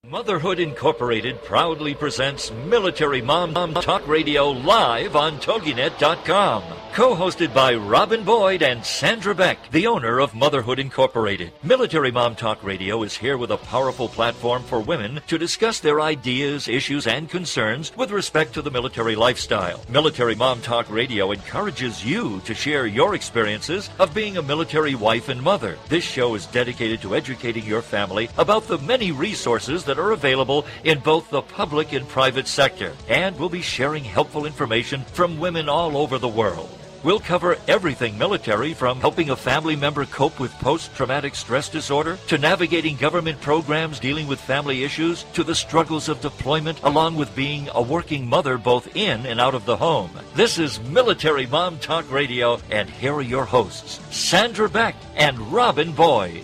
Motherhood Incorporated proudly presents Military Mom Talk Radio live on TogiNet.com. Co-hosted by Robin Boyd and Sandra Beck, the owner of Motherhood Incorporated. Military Mom Talk Radio is here with a powerful platform for women to discuss their ideas, issues, and concerns with respect to the military lifestyle. Military Mom Talk Radio encourages you to share your experiences of being a military wife and mother. This show is dedicated to educating your family about the many resources that are available in both the public and private sector, and we'll be sharing helpful information from women all over the world. We'll cover everything military, from helping a family member cope with post-traumatic stress disorder, to navigating government programs dealing with family issues, to the struggles of deployment, along with being a working mother both in and out of the home. This is Military Mom Talk Radio, and here are your hosts, Sandra Beck and Robin Boyd.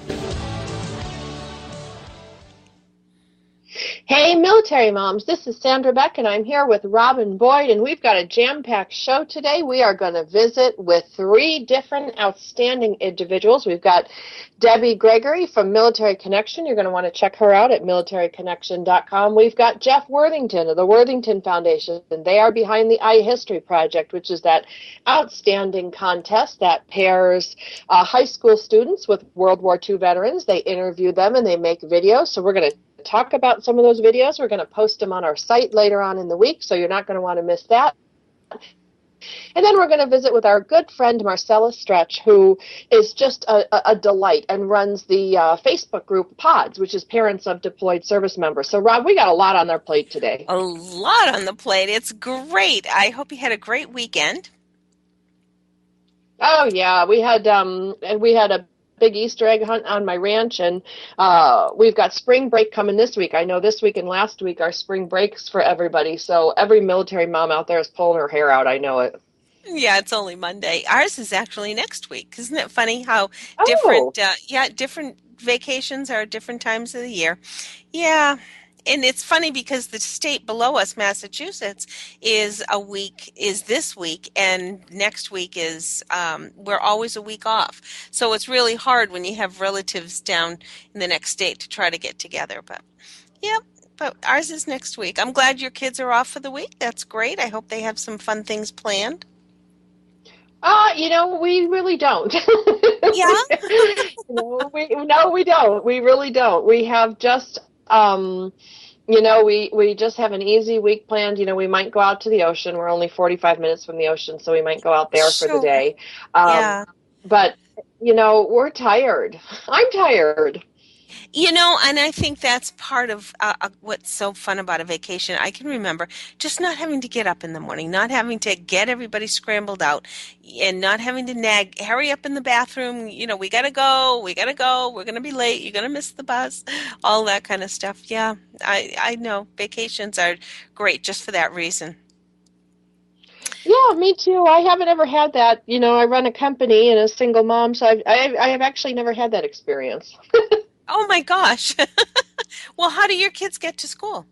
Hey, military moms, this is Sandra Beck, and I'm here with Robin Boyd, and we've got a jam-packed show today. We are going to visit with three different outstanding individuals. We've got Debbie Gregory from Military Connection. You're going to want to check her out at militaryconnection.com. We've got Jeff Worthington of the Worthington Foundation, and they are behind the iHistory Project, which is that outstanding contest that pairs high school students with World War II veterans. They interview them, and they make videos, so we're going to talk about some of those videos. We're going to post them on our site later on in the week, so you're not going to want to miss that. And then we're going to visit with our good friend Marcella Stretch, who is just a delight and runs the Facebook group PODS, which is Parents of Deployed Service Members. So, Rob, we got a lot on our plate today. A lot on the plate. It's great. I hope you had a great weekend. Oh, yeah. We had a big Easter egg hunt on my ranch, and we've got spring break coming this week. I know this week and last week are spring breaks for everybody, so every military mom out there is pulling her hair out. I know it. Yeah, it's only Monday. Ours is actually next week. Isn't it funny how different vacations are at different times of the year? Yeah. And it's funny because the state below us, Massachusetts, is this week, and next week is, we're always a week off. So it's really hard when you have relatives down in the next state to try to get together. But ours is next week. I'm glad your kids are off for the week. That's great. I hope they have some fun things planned. We really don't. Yeah? We don't. We really don't. We have just... we just have an easy week planned. We might go out to the ocean. We're only 45 minutes from the ocean, so we might go out there for the day. But, we're tired. I'm tired. And I think that's part of what's so fun about a vacation. I can remember just not having to get up in the morning, not having to get everybody scrambled out, and not having to nag, hurry up in the bathroom, we got to go, we're going to be late, you're going to miss the bus, all that kind of stuff. Yeah, I know vacations are great just for that reason. Yeah, me too. I haven't ever had that. I run a company and a single mom, so I have actually never had that experience. Oh my gosh. Well, how do your kids get to school?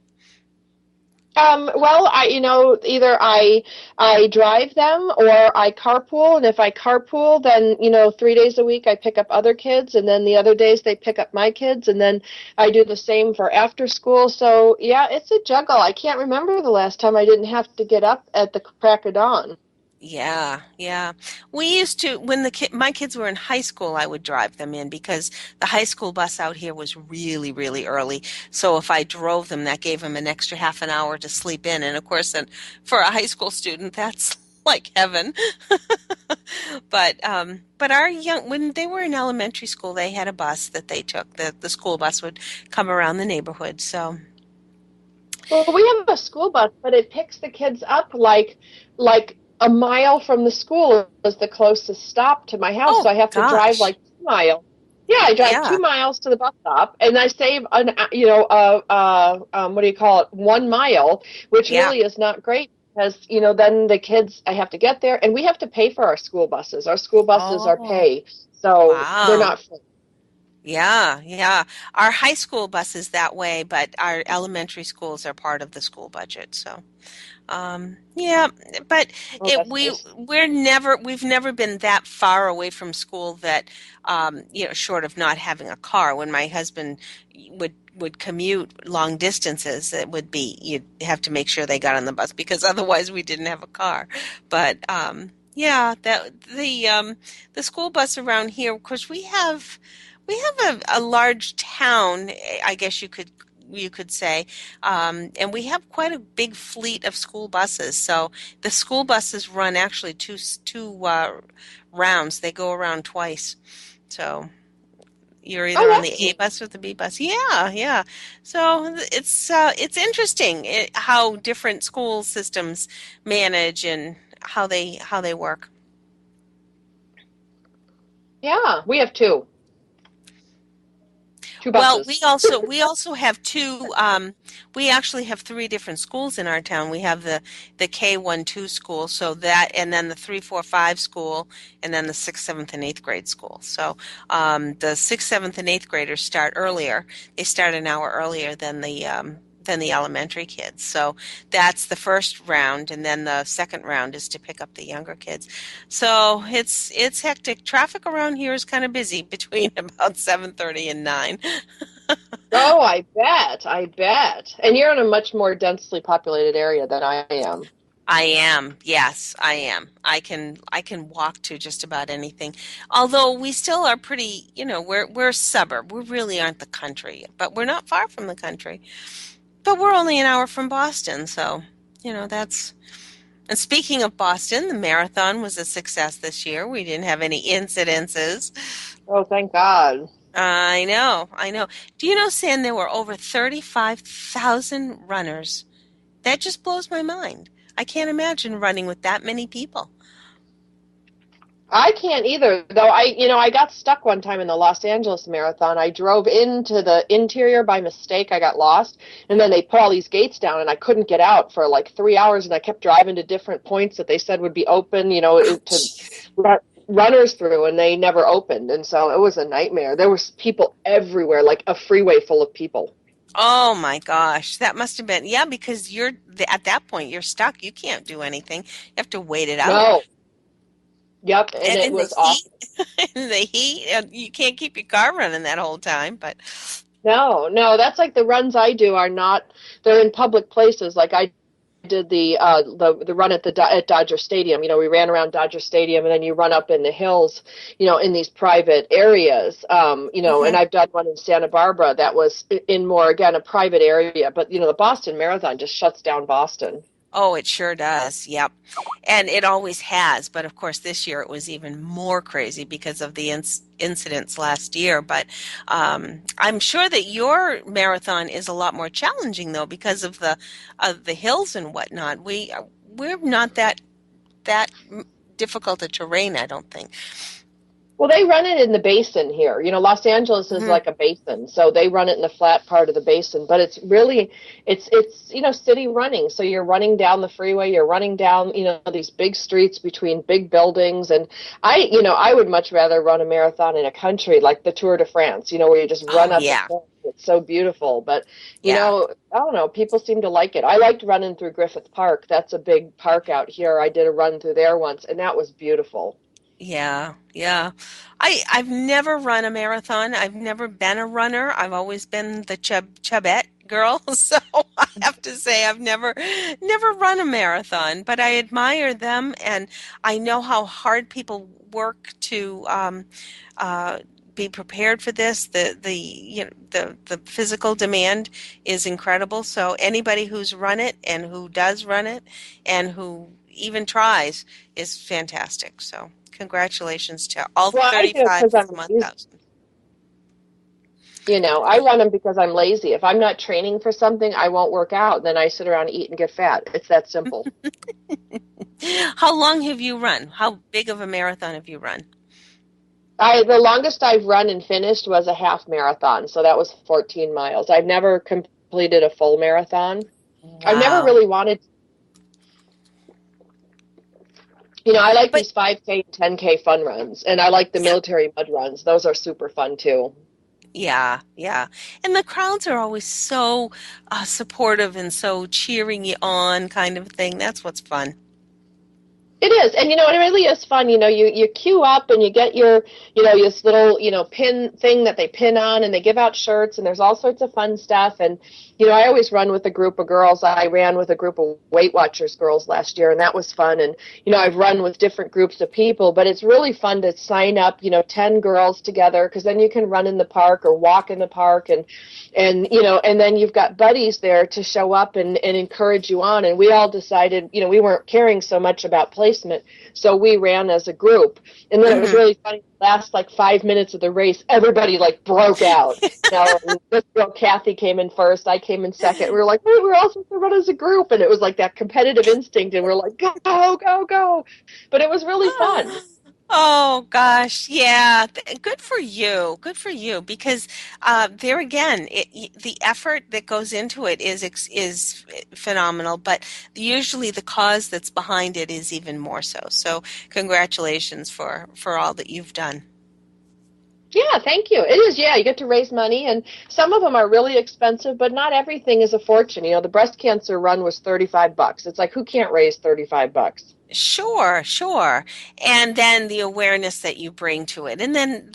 Either I drive them or I carpool, and if I carpool, then 3 days a week I pick up other kids, and then the other days they pick up my kids, and then I do the same for after school. So yeah, it's a juggle. I can't remember the last time I didn't have to get up at the crack of dawn. Yeah. We used to, when my kids were in high school, I would drive them in because the high school bus out here was really, really early. So if I drove them, that gave them an extra half an hour to sleep in. And of course, for a high school student, that's like heaven. But when they were in elementary school, they had a bus that they took. The school bus would come around the neighborhood. So. Well, we have a school bus, but it picks the kids up like a mile from the school is the closest stop to my house, so I have to drive like 2 miles. Yeah, I drive 2 miles to the bus stop, and I save 1 mile, which really is not great because then the kids, I have to get there, and we have to pay for our school buses. Our school buses are paid, so they're not free. Yeah, yeah. Our high school bus is that way, but our elementary schools are part of the school budget. So, yeah, but Oh, that's nice. we've never been that far away from school that, short of not having a car. When my husband would commute long distances, it would be you'd have to make sure they got on the bus because otherwise we didn't have a car. But yeah, that the school bus around here, of course, we have a large town, I guess you could say, and we have quite a big fleet of school buses. So the school buses run actually two rounds. They go around twice. So you're Oh, either on the that's A neat. bus or the B bus. Yeah, yeah. So it's interesting how different school systems manage and how they work. Yeah, we have two Well, buses. we also have two. We actually have three different schools in our town. We have the K-1-2 school, so that, and then the 3-4-5 school, and then the sixth, seventh, and eighth grade school. So the sixth, seventh, and eighth graders start earlier. They start an hour earlier than the elementary kids. So that's the first round, and then the second round is to pick up the younger kids. So it's hectic. Traffic around here is kind of busy between about 7:30 and 9. Oh, I bet. I bet. And you're in a much more densely populated area than I am. I am. Yes, I am. I can walk to just about anything. Although we still are pretty, we're a suburb. We really aren't the country, but we're not far from the country. But we're only an hour from Boston, so, that's. And speaking of Boston, the marathon was a success this year. We didn't have any incidences. Oh, thank God. I know, I know. Do you know, Sam, there were over 35,000 runners? That just blows my mind. I can't imagine running with that many people. I can't either, though. I got stuck one time in the Los Angeles Marathon. I drove into the interior by mistake. I got lost, and then they put all these gates down, and I couldn't get out for like 3 hours. And I kept driving to different points that they said would be open, to run, runners through, and they never opened. And so it was a nightmare. There was people everywhere, like a freeway full of people. Oh my gosh, that must have been, yeah, because at that point you're stuck. You can't do anything. You have to wait it out. No, yep, and And it in the was awful. heat, in the heat, you can't keep your car running that whole time. But No, no, that's like the runs I do are not. They're in public places. Like I did the run at Dodger Stadium. We ran around Dodger Stadium, and then you run up in the hills, in these private areas. And Mhm. I've done one in Santa Barbara that was in more again a private area. But the Boston Marathon just shuts down Boston. Oh, it sure does. Yep. And it always has. But of course, this year it was even more crazy because of the incidents last year. But I'm sure that your marathon is a lot more challenging, though, because of the hills and whatnot. We're not that difficult a terrain, I don't think. Well, they run it in the basin here. Los Angeles is Hmm. like a basin, so they run it in the flat part of the basin. But it's really, it's city running. So you're running down the freeway, you're running down these big streets between big buildings, and I would much rather run a marathon in a country like the Tour de France. Where you just run Oh up the yeah, hill. It's so beautiful. But yeah, I don't know. People seem to like it. I liked running through Griffith Park. That's a big park out here. I did a run through there once, and that was beautiful. yeah, yeah. I've never run a marathon. I've never been a runner. I've always been the chubette girl. So I have to say I've never run a marathon, but I admire them, and I know how hard people work to uh, be prepared for this. The physical demand is incredible. So anybody who's run it and who does run it and who even tries is fantastic. So congratulations to all Well, I do it 35 because I'm some odd lazy. thousand. I run them because I'm lazy. If I'm not training for something, I won't work out. Then I sit around, eat, and get fat. It's that simple. How long have you run? How big of a marathon have you run? The longest I've run and finished was a half marathon, so that was 14 miles. I've never completed a full marathon. I've never Wow. really wanted. I like But these 5K and 10K fun runs, and I like the military mud runs. Those are super fun too. Yeah, yeah. And the crowds are always so supportive and so cheering you on kind of thing. That's what's fun. It is, and it really is fun. You queue up and you get your, this little, pin thing that they pin on, and they give out shirts, and there's all sorts of fun stuff. And I always run with a group of girls. I ran with a group of Weight Watchers girls last year, and that was fun. And I've run with different groups of people, but it's really fun to sign up, 10 girls together, because then you can run in the park or walk in the park, and then you've got buddies there to show up and encourage you on. And we all decided, we weren't caring so much about placement, so we ran as a group. And then it was really funny. Last 5 minutes of the race, everybody broke out. And this girl Kathy came in first, I came in second. We were like, hey, we're all supposed to run as a group, and it was that competitive instinct, and we're like, go, go, go. But it was really fun. Oh gosh, yeah. Good for you. Good for you. Because there again, the effort that goes into it is phenomenal. But usually, the cause that's behind it is even more so. So, congratulations for all that you've done. Yeah, thank you. It is, yeah, you get to raise money, and some of them are really expensive, but not everything is a fortune. The breast cancer run was $35. It's who can't raise $35? Sure, sure. And then the awareness that you bring to it. And then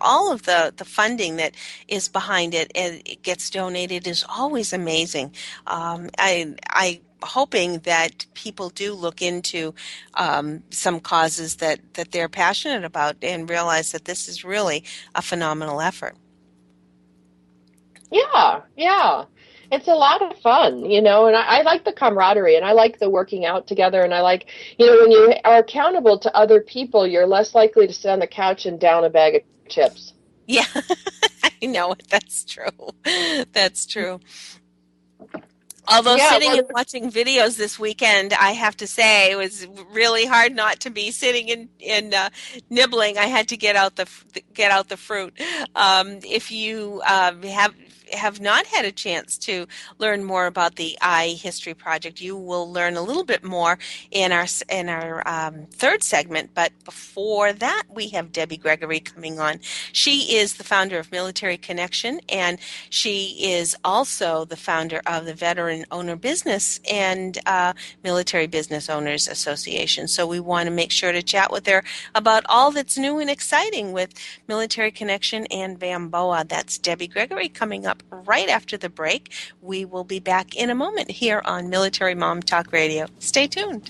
all of the funding that is behind it and it gets donated is always amazing. I hoping that people do look into some causes that they're passionate about and realize that this is really a phenomenal effort. Yeah. It's a lot of fun, and I like the camaraderie, and I like the working out together, and I like, when you are accountable to other people, you're less likely to sit on the couch and down a bag of chips. Yeah, I know it. That's true. That's true. Although sitting and watching videos this weekend, I have to say it was really hard not to be sitting and nibbling. I had to get out the fruit. If you have not had a chance to learn more about the Eye History Project, you will learn a little bit more in our third segment. But before that, we have Debbie Gregory coming on. She is the founder of Military Connection, and she is also the founder of the Veteran Owner Business and Military Business Owners Association. So we want to make sure to chat with her about all that's new and exciting with Military Connection and Bamboa. That's Debbie Gregory coming up right after the break. We will be back in a moment here on Military Mom Talk Radio. Stay tuned.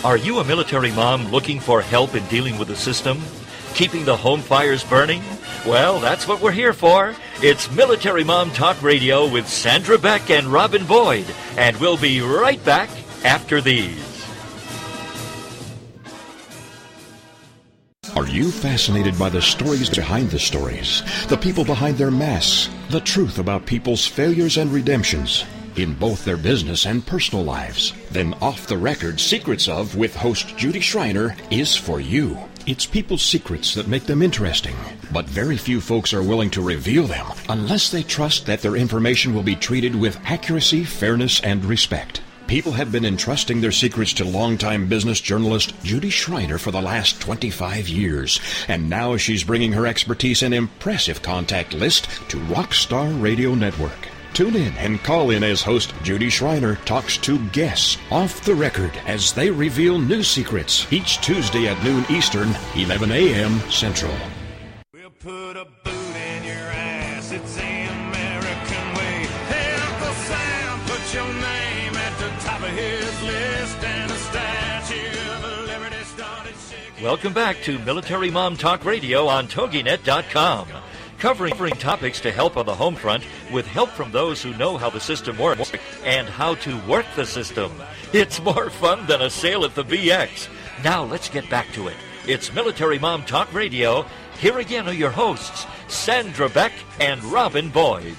Are you a military mom looking for help in dealing with the system? Keeping the home fires burning? Well, that's what we're here for. It's Military Mom Talk Radio with Sandra Beck and Robin Boyd. And we'll be right back after these. Are you fascinated by the stories behind the stories? The people behind their masks? The truth about people's failures and redemptions? In both their business and personal lives? Then Off the Record Secrets of with host Judy Schreiner is for you. It's people's secrets that make them interesting, but very few folks are willing to reveal them unless they trust that their information will be treated with accuracy, fairness, and respect. People have been entrusting their secrets to longtime business journalist Judy Schreiner for the last 25 years, and now she's bringing her expertise and impressive contact list to Rockstar Radio Network. Tune in and call in as host Judy Schreiner talks to guests off the record as they reveal new secrets each Tuesday at noon Eastern, 11 a.m. Central. We'll put a boot in your ass. It's the American way. Hey, Uncle Sam, put your name at the top of his list, and a statue of liberty started shaking. Welcome back to Military Mom Talk Radio on TogiNet.com. Covering topics to help on the home front with help from those who know how the system works and how to work the system. It's more fun than a sale at the BX. Now let's get back to it. It's Military Mom Talk Radio. Here again are your hosts, Sandra Beck and Robin Boyd.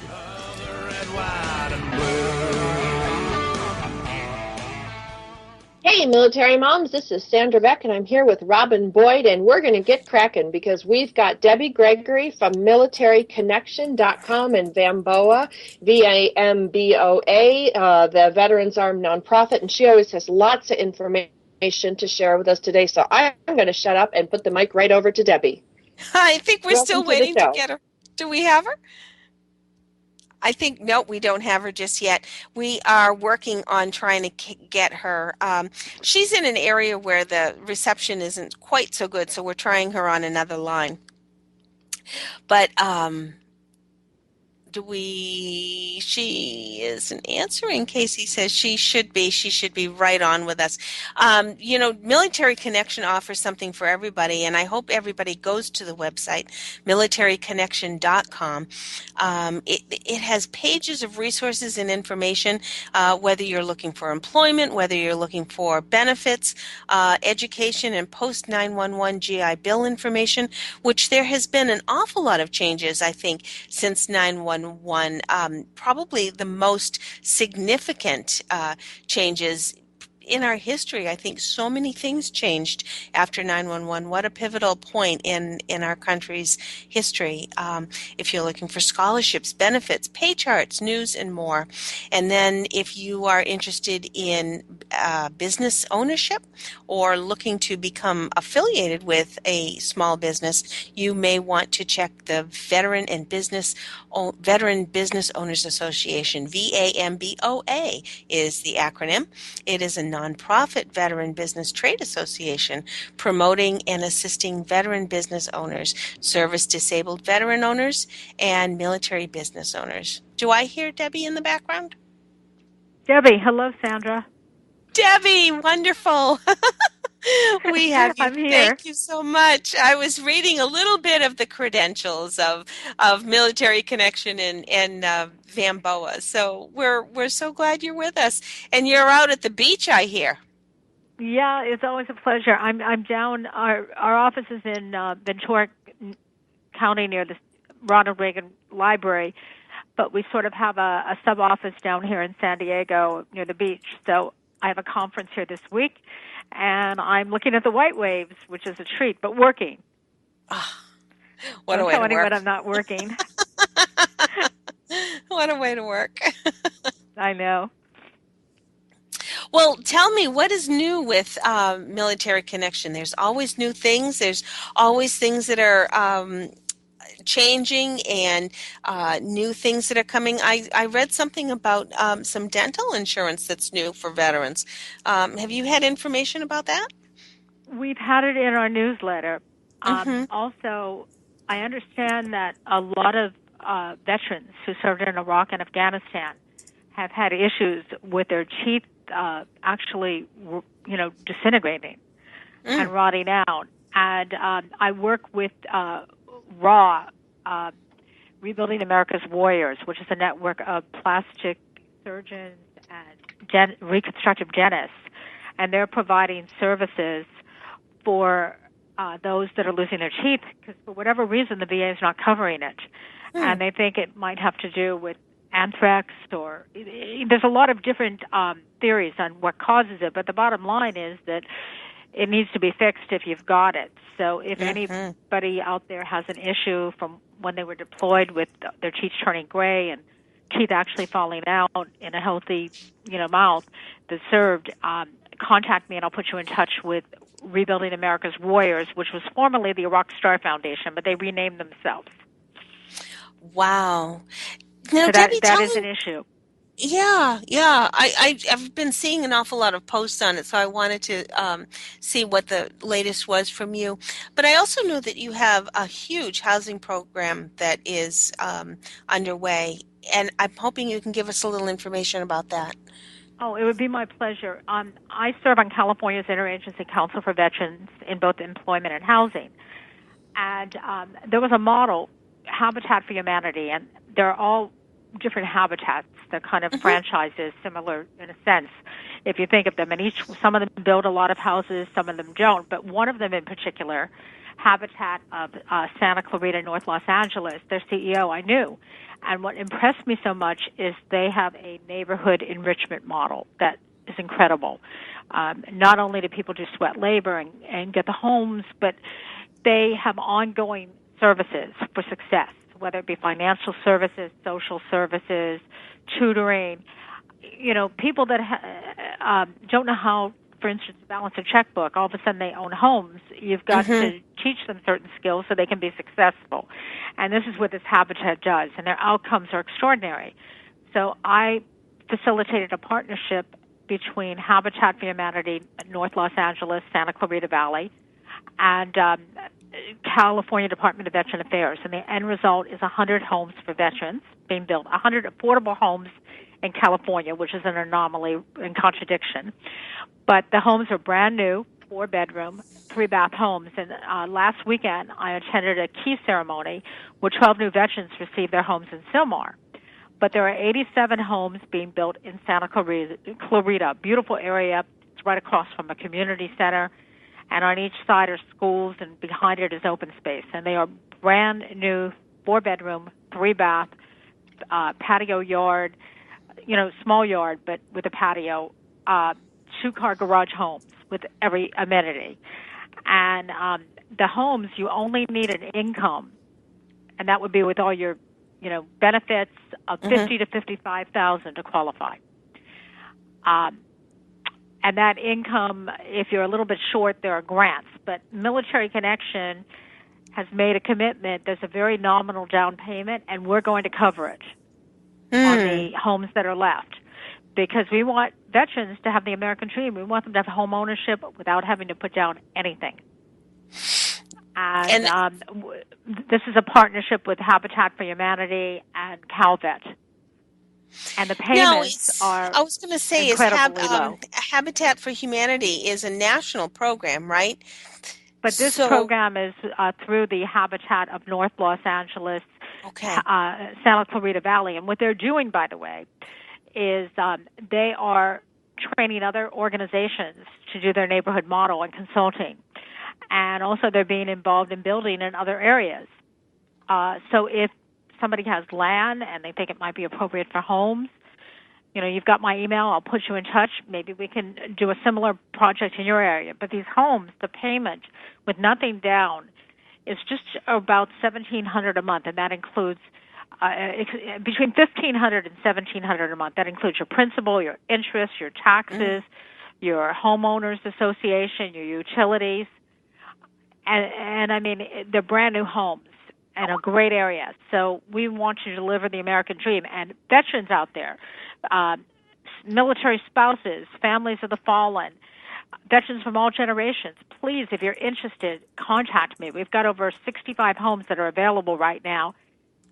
Hey, Hey, military moms, this is Sandra Beck, and I'm here with Robin Boyd, and we're going to get cracking because we've got Debbie Gregory from militaryconnection.com in Vamboa, VAMBOA, the Veterans Armed Nonprofit, and she always has lots of information to share with us today, so I'm going to shut up and put the mic right over to Debbie. I think we're Welcome still to the waiting to show. get her. Do we have her? I think, no, we don't have her just yet. We are working on trying to get her. She's in an area where the reception isn't quite so good, so we're trying her on another line. But she isn't answering. Casey says she should be right on with us. Military Connection offers something for everybody, and I hope everybody goes to the website, militaryconnection.com. It has pages of resources and information, whether you're looking for employment, whether you're looking for benefits, education, and post 911 GI Bill information, which there has been an awful lot of changes, I think, since 911. Probably the most significant changes in our history. I think so many things changed after 911. What a pivotal point in our country's history. If you're looking for scholarships, benefits, pay charts, news, and more. And then if you are interested in business ownership or looking to become affiliated with a small business, you may want to check the Veteran Business Owners Association. VAMBOA is the acronym. It is a nonprofit veteran business trade association promoting and assisting veteran business owners, service-disabled veteran owners, and military business owners. Do I hear Debbie in the background? Debbie, hello, Sandra. Debbie, wonderful. We have you. I'm here. Thank you so much. I was reading a little bit of the credentials of Military Connection in Vamboa. So we're so glad you're with us. And you're out at the beach, I hear. Yeah, it's always a pleasure. I'm down. Our office is in Ventura County near the Ronald Reagan Library, but we sort of have a sub office down here in San Diego near the beach. So I have a conference here this week, and I'm looking at the white waves, which is a treat, but working. Oh, what a way to work. Don't tell anyone I'm not working. What a way to work. I know. Well, tell me, what is new with Military Connection? There's always new things. There's always things that are changing and new things that are coming. I read something about some dental insurance that's new for veterans. Have you had information about that? We've had it in our newsletter. Also, I understand that a lot of veterans who served in Iraq and Afghanistan have had issues with their teeth actually, disintegrating and rotting out. And I work with RAW, Rebuilding America's Warriors, which is a network of plastic surgeons and reconstructive dentists, and they're providing services for those that are losing their teeth because for whatever reason the VA is not covering it, and they think it might have to do with anthrax or there's a lot of different theories on what causes it, but the bottom line is that it needs to be fixed if you've got it. So if anybody out there has an issue from when they were deployed with their teeth turning gray and teeth actually falling out in a healthy, mouth that served, contact me and I'll put you in touch with Rebuilding America's Warriors, which was formerly the Iraq Star Foundation, but they renamed themselves. Wow. Now, so Debbie, that is an issue. Yeah. I've been seeing an awful lot of posts on it, so I wanted to see what the latest was from you. But I also know that you have a huge housing program that is underway, and I'm hoping you can give us a little information about that. Oh, it would be my pleasure. I serve on California's Interagency Council for Veterans in both employment and housing. And there was a model, Habitat for Humanity, and they're all different habitats. They're kind of franchises, similar in a sense, if you think of them. And some of them build a lot of houses, some of them don't. But one of them in particular, Habitat of Santa Clarita, North Los Angeles, their CEO I knew. And what impressed me so much is they have a neighborhood enrichment model that is incredible. Not only do people do sweat labor and get the homes, but they have ongoing services for success, whether it be financial services, social services, tutoring. You know, people that don't know how, for instance, to balance a checkbook, all of a sudden they own homes. You've got to teach them certain skills so they can be successful. And this is what this habitat does, and their outcomes are extraordinary. So I facilitated a partnership between Habitat for Humanity, North Los Angeles, Santa Clarita Valley, and California Department of Veteran Affairs. And the end result is 100 homes for veterans being built, 100 affordable homes in California, which is an anomaly and contradiction. But the homes are brand new, 4-bedroom, 3-bath homes. And last weekend, I attended a key ceremony where 12 new veterans received their homes in Sylmar. But there are 87 homes being built in Santa Clarita, beautiful area. It's right across from a community center. And on each side are schools, and behind it is open space. And they are brand new, 4-bedroom, 3-bath, patio yard, you know, small yard, but with a patio, 2-car garage homes with every amenity. And the homes, you only need an income, and that would be with all your, you know, benefits of $50,000 to $55,000 to qualify. And that income, if you're a little bit short, there are grants. But Military Connection has made a commitment. There's a very nominal down payment, and we're going to cover it on the homes that are left, because we want veterans to have the American dream. We want them to have home ownership without having to put down anything. And this is a partnership with Habitat for Humanity and CalVet. And the payments are I was going to say, incredibly low. Habitat for Humanity is a national program, right? But this program is through the Habitat of North Los Angeles, Santa Clarita Valley. And what they're doing, by the way, is they are training other organizations to do their neighborhood model and consulting. And also they're being involved in building in other areas. So if somebody has land and they think it might be appropriate for homes, you know, you've got my email. I'll put you in touch. Maybe we can do a similar project in your area. But these homes, the payment with nothing down is just about $1,700 a month, and that includes between $1,500 and $1,700 a month. That includes your principal, your interest, your taxes, your homeowners association, your utilities, and I mean, they're brand new homes in a great area. So we want to deliver the American dream. And veterans out there, military spouses, families of the fallen, veterans from all generations, please, if you're interested, contact me. We've got over 65 homes that are available right now.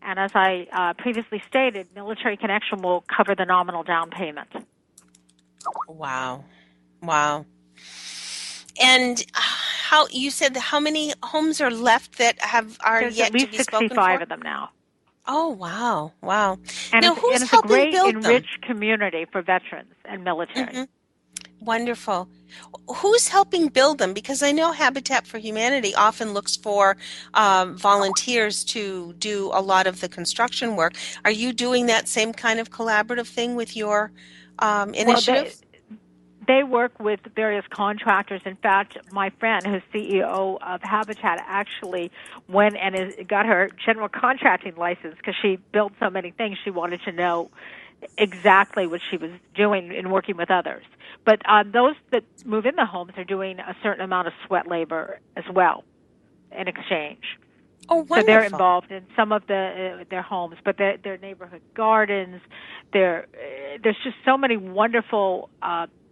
And as I previously stated, Military Connection will cover the nominal down payment. Wow. And how you said how many homes are left that are There's yet at least to be spoken 65 for? of them now. Oh, wow. And now, who's it's helping a great, build them? enriched community for veterans and military. Wonderful. Who's helping build them? Because I know Habitat for Humanity often looks for volunteers to do a lot of the construction work. Are you doing that same kind of collaborative thing with your initiative? They work with various contractors. In fact, my friend, who's CEO of Habitat, actually went and got her general contracting license because she built so many things. She wanted to know exactly what she was doing in working with others. But those that move in the homes are doing a certain amount of sweat labor as well in exchange. Oh, wonderful. So they're involved in some of their homes, but their neighborhood gardens. There's just so many wonderful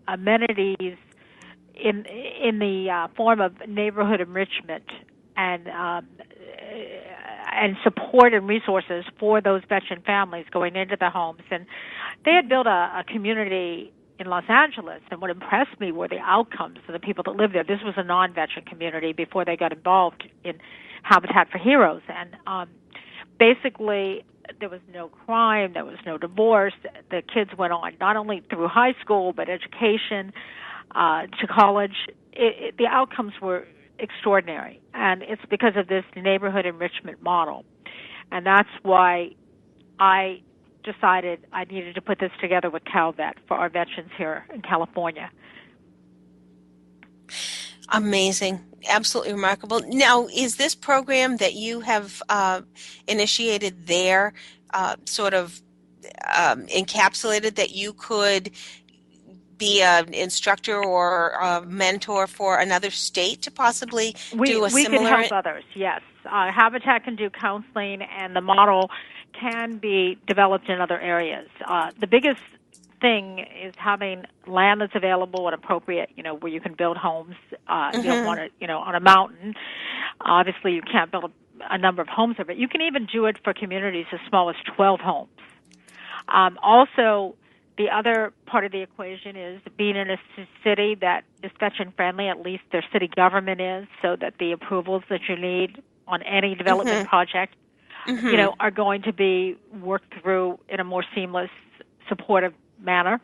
amenities in the form of neighborhood enrichment and support and resources for those veteran families going into the homes. And they had built a community in Los Angeles, and what impressed me were the outcomes of the people that lived there. This was a non-veteran community before they got involved in Habitat for Heroes. And basically, there was no crime, there was no divorce. The kids went on not only through high school, but education, to college. The outcomes were extraordinary, and it's because of this neighborhood enrichment model. And that's why I decided I needed to put this together with CalVet for our veterans here in California. Amazing. Absolutely remarkable. Now, is this program that you have initiated there sort of encapsulated that you could be an instructor or a mentor for another state to possibly do a similar? We can help others, yes. Habitat can do counseling, and the model can be developed in other areas. The biggest thing is having land that's available and appropriate, where you can build homes. You don't want it, on a mountain. Obviously, you can't build a number of homes there, but you can even do it for communities as small as 12 homes. Also, the other part of the equation is being in a city that is veteran-friendly, at least their city government is, so that the approvals that you need on any development project, are going to be worked through in a more seamless, supportive manner.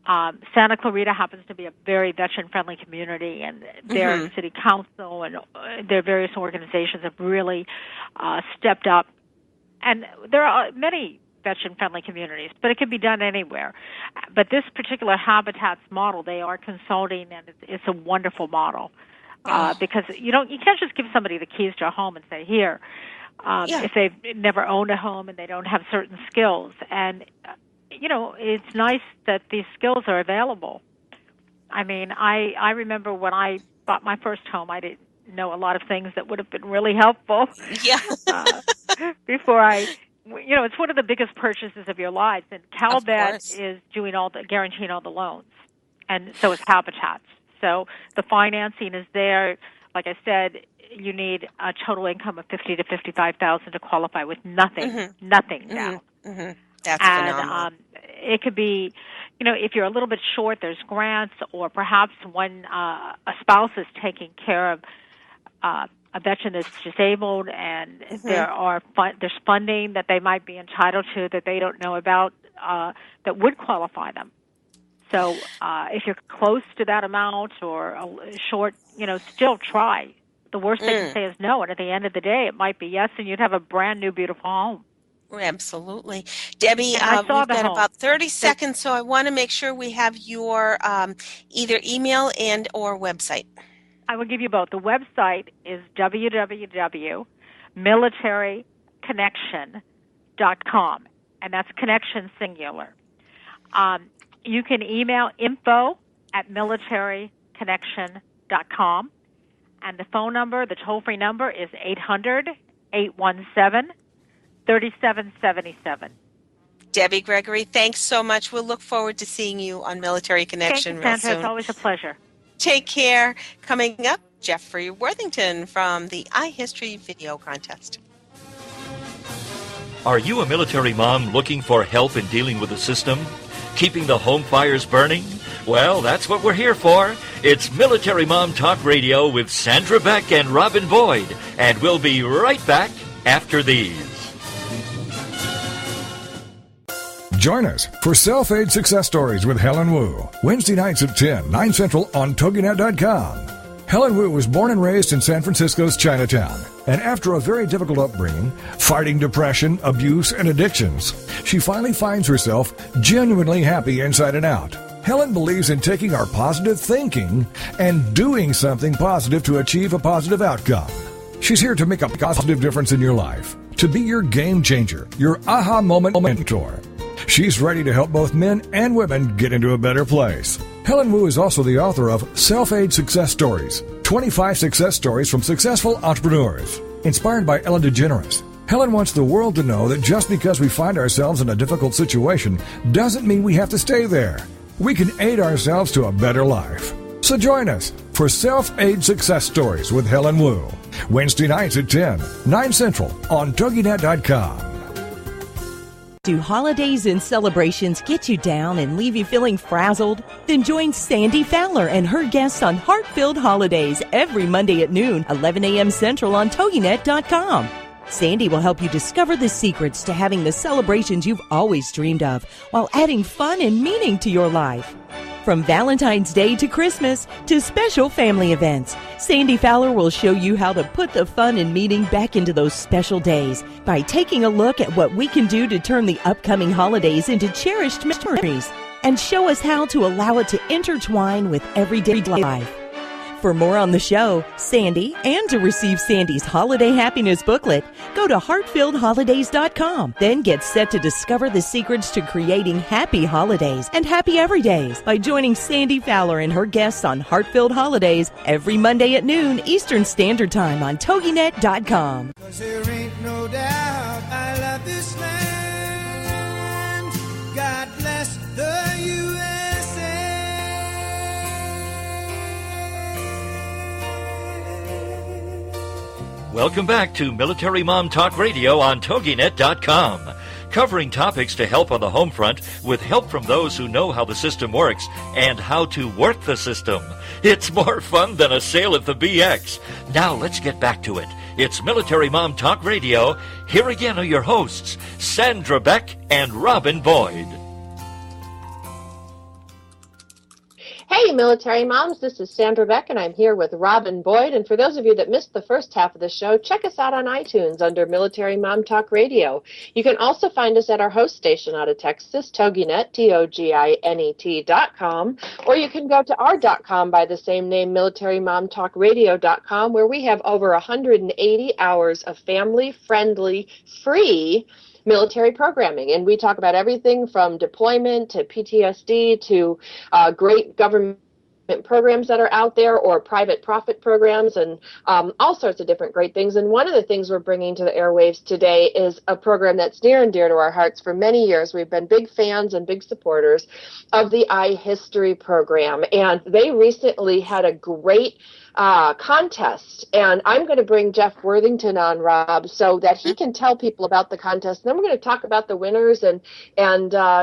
Santa Clarita happens to be a very veteran-friendly community, and their city council and their various organizations have really stepped up. And there are many veteran-friendly communities, but it can be done anywhere. But this particular Habitats model, they are consulting, and it's a wonderful model because you can't just give somebody the keys to a home and say, here, if they've never owned a home and they don't have certain skills. And it's nice that these skills are available. I mean, I remember when I bought my first home, I didn't know a lot of things that would have been really helpful. Yeah. Before it's one of the biggest purchases of your lives, and CalVet is doing guaranteeing all the loans, and so is Habitat. So the financing is there. Like I said, you need a total income of $50,000 to $55,000 to qualify with nothing down. That's phenomenal. It could be, if you're a little bit short, there's grants, or perhaps when a spouse is taking care of a veteran that's disabled, and there's funding that they might be entitled to that they don't know about that would qualify them. So if you're close to that amount or short, still try. The worst they can say is no, and at the end of the day, it might be yes, and you'd have a brand new, beautiful home. Absolutely. Debbie, we've got about 30 seconds, so I want to make sure we have your either email and or website. I will give you both. The website is www.militaryconnection.com, and that's connection singular. You can email info@militaryconnection.com, and the phone number, the toll-free number, is 800-817-3777. Debbie Gregory, thanks so much. We'll look forward to seeing you on Military Connection real soon. It's always a pleasure. Take care. Coming up, Jeffrey Worthington from the iHistory Video Contest. Are you a military mom looking for help in dealing with the system? Keeping the home fires burning? Well, that's what we're here for. It's Military Mom Talk Radio with Sandra Beck and Robin Boyd. And we'll be right back after these. Join us for Self-Aid Success Stories with Helen Wu, Wednesday nights at 10, 9 Central on TogiNet.com. Helen Wu was born and raised in San Francisco's Chinatown, and after a very difficult upbringing, fighting depression, abuse, and addictions, she finally finds herself genuinely happy inside and out. Helen believes in taking our positive thinking and doing something positive to achieve a positive outcome. She's here to make a positive difference in your life, to be your game changer, your aha moment mentor. She's ready to help both men and women get into a better place. Helen Wu is also the author of Self-Aid Success Stories, 25 success stories from successful entrepreneurs. Inspired by Ellen DeGeneres, Helen wants the world to know that just because we find ourselves in a difficult situation doesn't mean we have to stay there. We can aid ourselves to a better life. So join us for Self-Aid Success Stories with Helen Wu, Wednesday nights at 10, 9 Central on TogiNet.com. Do holidays and celebrations get you down and leave you feeling frazzled? Then join Sandy Fowler and her guests on Heart-Filled Holidays every Monday at noon, 11 a.m. Central on TogiNet.com. Sandy will help you discover the secrets to having the celebrations you've always dreamed of while adding fun and meaning to your life. From Valentine's Day to Christmas to special family events, Sandy Fowler will show you how to put the fun and meaning back into those special days by taking a look at what we can do to turn the upcoming holidays into cherished memories and show us how to allow it to intertwine with everyday life. For more on the show, Sandy, and to receive Sandy's Holiday Happiness booklet, go to heartfilledholidays.com. Then get set to discover the secrets to creating happy holidays and happy everydays by joining Sandy Fowler and her guests on Heartfilled Holidays every Monday at noon Eastern Standard Time on TogiNet.com. 'Cause there ain't no doubt I love this land. God bless the USA. Welcome back to Military Mom Talk Radio on TogiNet.com, covering topics to help on the home front with help from those who know how the system works and how to work the system. It's more fun than a sale at the BX. Now let's get back to it. It's Military Mom Talk Radio. Here again are your hosts, Sandra Beck and Robin Boyd. Hey, military moms, this is Sandra Beck, and I'm here with Robin Boyd. And for those of you that missed the first half of the show, check us out on iTunes under Military Mom Talk Radio. You can also find us at our host station out of Texas, TogiNet, TogiNet.com, or you can go to our.com by the same name, MilitaryMomTalkRadio.com, where we have over 180 hours of family-friendly, free military programming, and we talk about everything from deployment to PTSD to great government programs that are out there or private profit programs and all sorts of different great things. And one of the things we're bringing to the airwaves today is a program that's near and dear to our hearts. For many years, we've been big fans and big supporters of the iHistory program, and they recently had a great contest, and I'm going to bring Jeff Worthington on, Rob, so that he can tell people about the contest. And then we're going to talk about the winners and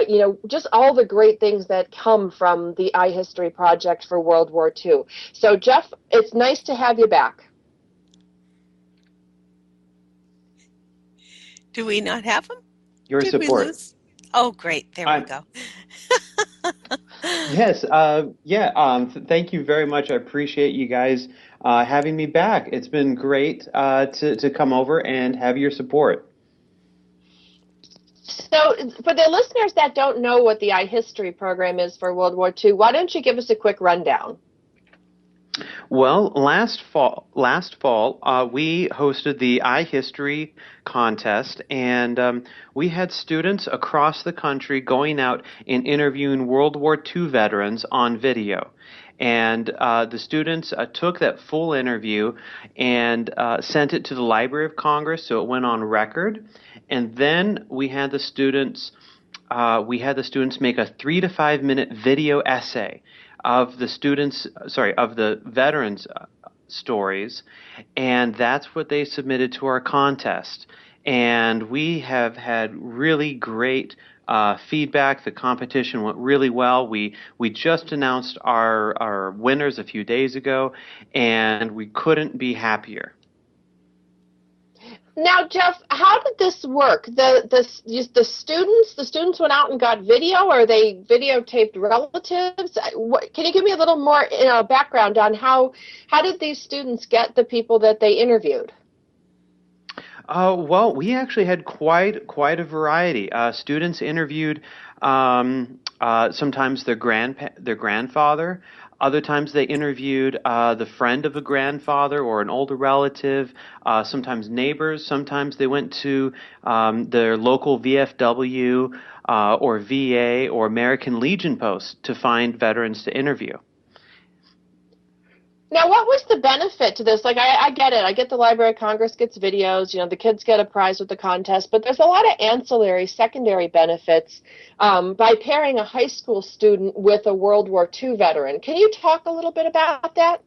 you know, just all the great things that come from the iHistory project for World War II. So, Jeff, it's nice to have you back. Do we not have him? Your Did support. we lose? Oh, great. There we go. Yes. Thank you very much. I appreciate you guys having me back. It's been great to come over and have your support. So for the listeners that don't know what the iHistory program is for World War II, why don't you give us a quick rundown? Well, last fall, we hosted the iHistory contest, and we had students across the country going out and interviewing World War II veterans on video. And the students took that full interview and sent it to the Library of Congress, so it went on record. And then we had the students make a 3 to 5 minute video essay of the veterans' stories, and that's what they submitted to our contest. And we have had really great feedback. The competition went really well. We just announced our winners a few days ago, and we couldn't be happier. Now, Jeff, how did this work? The students went out and got video, or they videotaped relatives? Can you give me a little more background on how did these students get the people that they interviewed? Well, we actually had quite a variety. Students interviewed sometimes their grandfather. Other times they interviewed the friend of a grandfather or an older relative, sometimes neighbors. Sometimes they went to their local VFW or VA or American Legion post to find veterans to interview. Now, what was the benefit to this? Like, I get it. I get the Library of Congress gets videos. You know, the kids get a prize with the contest. But there's a lot of ancillary, secondary benefits by pairing a high school student with a World War II veteran. Can you talk a little bit about that?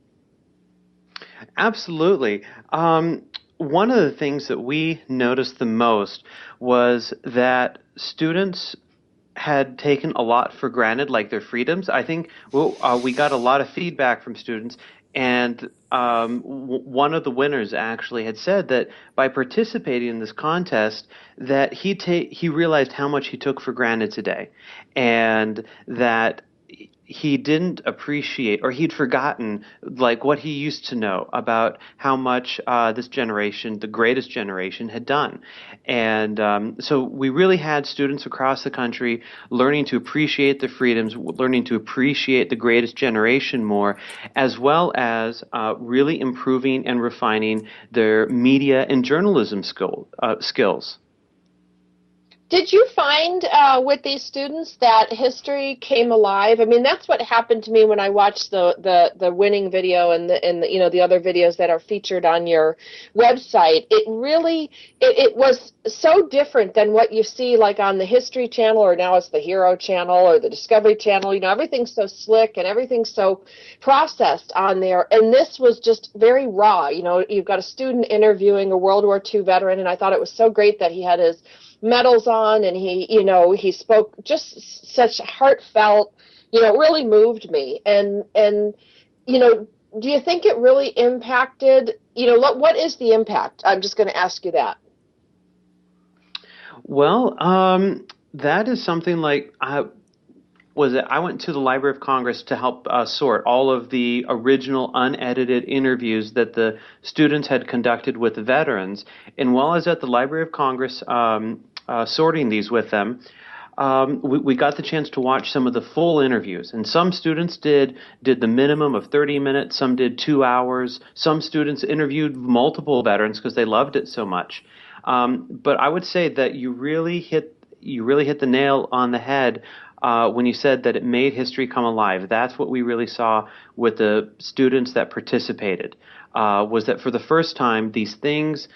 Absolutely. One of the things that we noticed the most was that students had taken a lot for granted, like their freedoms. I think we got a lot of feedback from students. And one of the winners actually had said that by participating in this contest, that he realized how much he took for granted today, and that he didn't appreciate, or he'd forgotten, like what he used to know about how much this generation, the greatest generation, had done. And so we really had students across the country learning to appreciate the freedoms, learning to appreciate the greatest generation more, as well as really improving and refining their media and journalism skills. Did you find with these students that history came alive? I mean, that's what happened to me when I watched the winning video and the other videos that are featured on your website. It really it was so different than what you see like on the History Channel, or now it's the Hero Channel or the Discovery Channel. Everything's so slick and everything's so processed on there. And this was just very raw. You've got a student interviewing a World War II veteran, and I thought it was so great that he had his medals on, and he spoke just such heartfelt, really moved me. And do you think it really impacted, what is the impact? I'm just going to ask you that. Well, that is something like, I went to the Library of Congress to help sort all of the original unedited interviews that the students had conducted with the veterans. And while I was at the Library of Congress sorting these with them, we got the chance to watch some of the full interviews. And some students did the minimum of 30 minutes, some did 2 hours. Some students interviewed multiple veterans because they loved it so much. But I would say that you really hit the nail on the head when you said that it made history come alive. That's what we really saw with the students that participated. Was that for the first time, these things,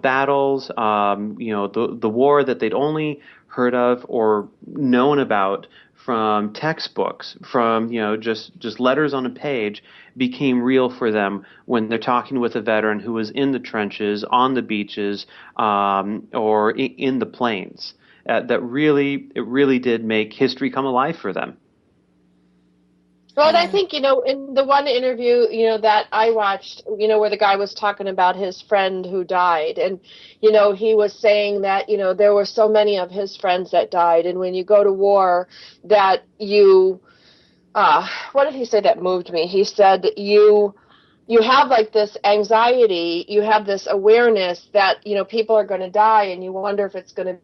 battles, the war that they'd only heard of or known about from textbooks, from just letters on a page, became real for them when they're talking with a veteran who was in the trenches, on the beaches, or in the plains. It really did make history come alive for them. Well, and I think, in the one interview, that I watched, where the guy was talking about his friend who died, and, he was saying that, there were so many of his friends that died, and when you go to war, that you, what did he say that moved me? He said that you have like this anxiety, you have this awareness that, people are going to die, and you wonder if it's going to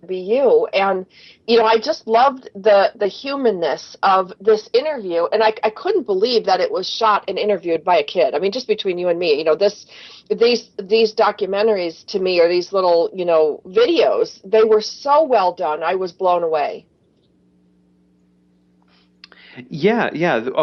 be you. And I just loved the humanness of this interview, and I couldn't believe that it was shot and interviewed by a kid. I mean, just between you and me, these documentaries to me, or these little videos, they were so well done. I was blown away. Yeah.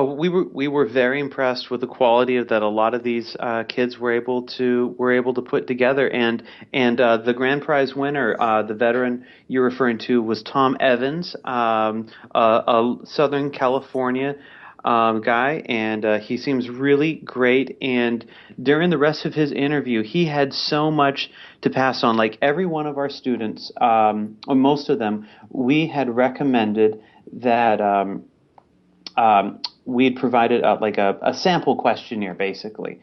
We were very impressed with the quality of that. A lot of these kids were able to put together, and the grand prize winner, the veteran you're referring to, was Tom Evans, a Southern California guy, and he seems really great. And during the rest of his interview, he had so much to pass on. Like every one of our students, or most of them, we had recommended that. We'd provided a sample questionnaire, basically.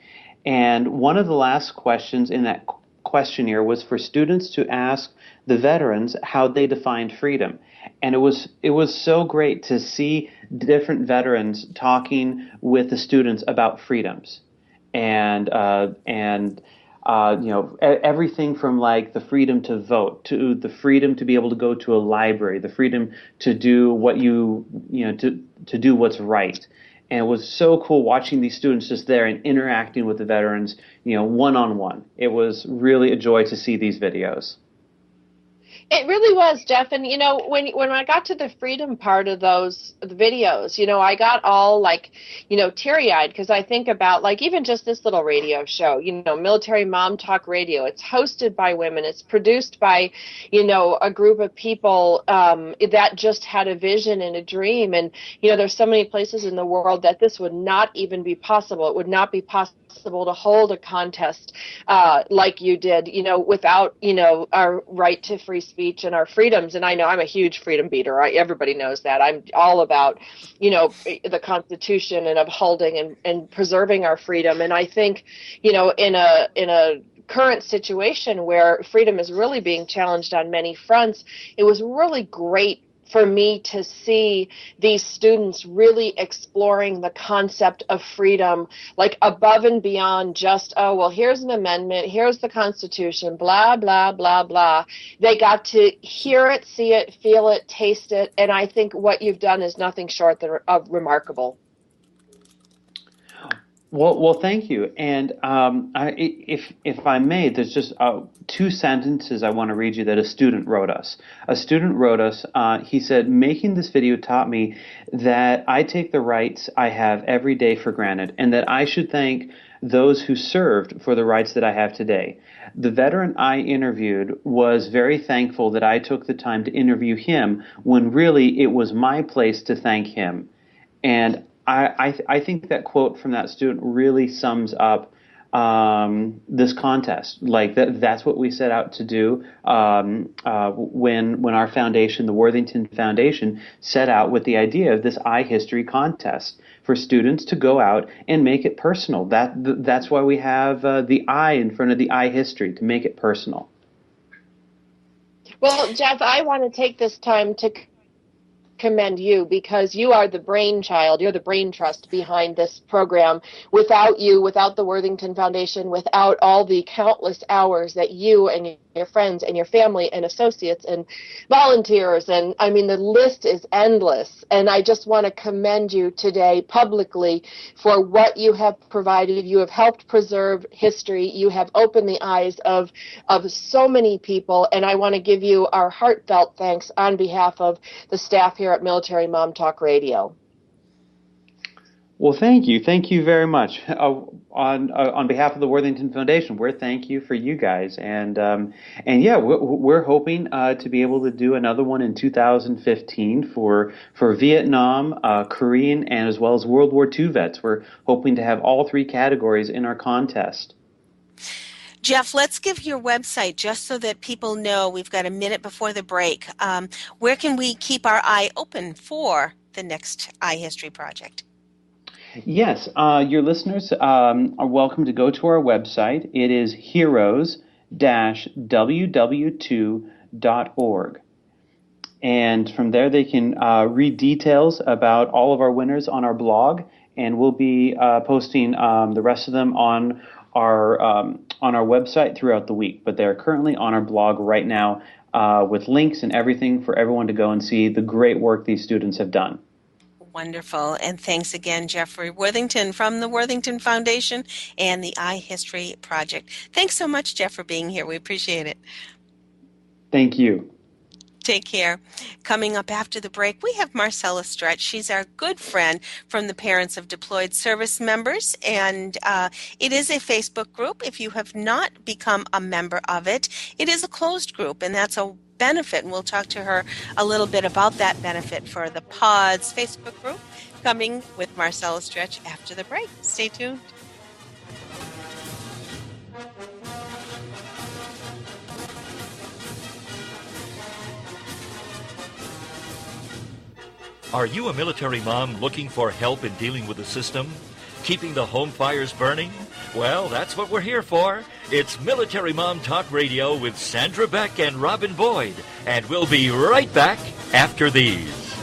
And one of the last questions in that questionnaire was for students to ask the veterans how they defined freedom. And it was so great to see different veterans talking with the students about freedoms. And everything from like the freedom to vote to the freedom to be able to go to a library, the freedom to do what to do what's right. And it was so cool watching these students just there and interacting with the veterans, one-on-one. It was really a joy to see these videos. It really was, Jeff. And, when I got to the freedom part of the videos, I got all teary-eyed, because I think about even just this little radio show, Military Mom Talk Radio. It's hosted by women. It's produced by, a group of people that just had a vision and a dream. And, there's so many places in the world that this would not even be possible. It would not be possible to hold a contest like you did, without, our right to free speech and our freedoms. And I know I'm a huge freedom beater. Everybody knows that. I'm all about, the Constitution and upholding and preserving our freedom. And I think, in a current situation where freedom is really being challenged on many fronts, it was really great for me to see these students really exploring the concept of freedom, like above and beyond just, oh, well, here's an amendment, here's the Constitution, blah, blah, blah, blah. They got to hear it, see it, feel it, taste it, and I think what you've done is nothing short of remarkable. Well, thank you. And if I may, there's just 2 sentences I want to read you that a student wrote us. A student wrote us. He said, "Making this video taught me that I take the rights I have every day for granted, and that I should thank those who served for the rights that I have today. The veteran I interviewed was very thankful that I took the time to interview him when really it was my place to thank him." And I think that quote from that student really sums up this contest. Like that's what we set out to do when our foundation, the Worthington Foundation, set out with the idea of this iHistory contest for students to go out and make it personal. That's why we have the I in front of the iHistory, to make it personal. Well, Jeff, I want to take this time to commend you, because you are the brainchild, you're the brain trust behind this program. Without you, without the Worthington Foundation, without all the countless hours that you and your friends and your family and associates and volunteers, and I mean the list is endless, and I just want to commend you today publicly for what you have provided. You have helped preserve history. You have opened the eyes of so many people, and I want to give you our heartfelt thanks on behalf of the staff here at Military Mom Talk Radio. Well, thank you. Thank you very much. On behalf of the Worthington Foundation, we're thank you for you guys. And yeah, we're hoping to be able to do another one in 2015 for Vietnam, Korean, and as well as World War II vets. We're hoping to have all 3 categories in our contest. Jeff, let's give your website just so that people know. We've got a minute before the break. Where can we keep our eye open for the next iHistory project? Yes, your listeners are welcome to go to our website. It is heroes-ww2.org. And from there they can read details about all of our winners on our blog, and we'll be posting the rest of them on our website throughout the week. But they're currently on our blog right now with links and everything for everyone to go and see the great work these students have done. Wonderful. And thanks again, Jeffrey Worthington from the Worthington Foundation and the iHistory Project. Thanks so much, Jeff, for being here. We appreciate it. Thank you. Take care. Coming up after the break, we have Marcella Stretch. She's our good friend from the Parents of Deployed Service Members, and it is a Facebook group. If you have not become a member of it, it is a closed group, and that's a benefit, and we'll talk to her a little bit about that benefit for the PODS Facebook group, coming with Marcella Stretch after the break. Stay tuned. Are you a military mom looking for help in dealing with the system? Keeping the home fires burning? Well, that's what we're here for. It's Military Mom Talk Radio with Sandra Beck and Robin Boyd. And we'll be right back after these.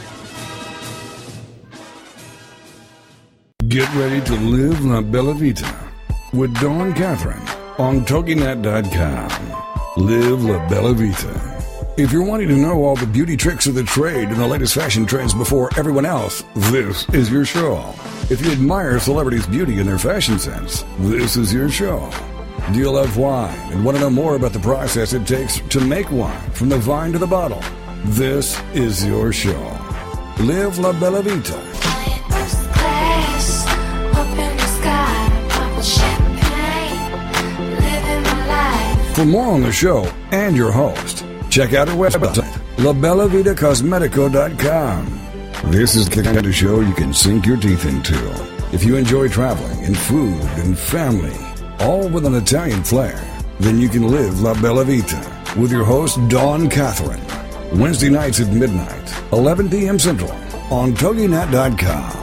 Get ready to live La Bella Vita with Dawn Catherine on TogiNet.com. Live La Bella Vita. If you're wanting to know all the beauty tricks of the trade and the latest fashion trends before everyone else, this is your show. If you admire celebrities' beauty and their fashion sense, this is your show. Do you love wine and want to know more about the process it takes to make wine from the vine to the bottle? This is your show. Live La Bella Vita. For more on the show and your host, check out our website, labellavitacosmetico.com. This is the kind of show you can sink your teeth into. If you enjoy traveling and food and family, all with an Italian flair, then you can live La Bella Vita with your host, Dawn Catherine. Wednesday nights at midnight, 11 p.m. Central, on TogiNet.com.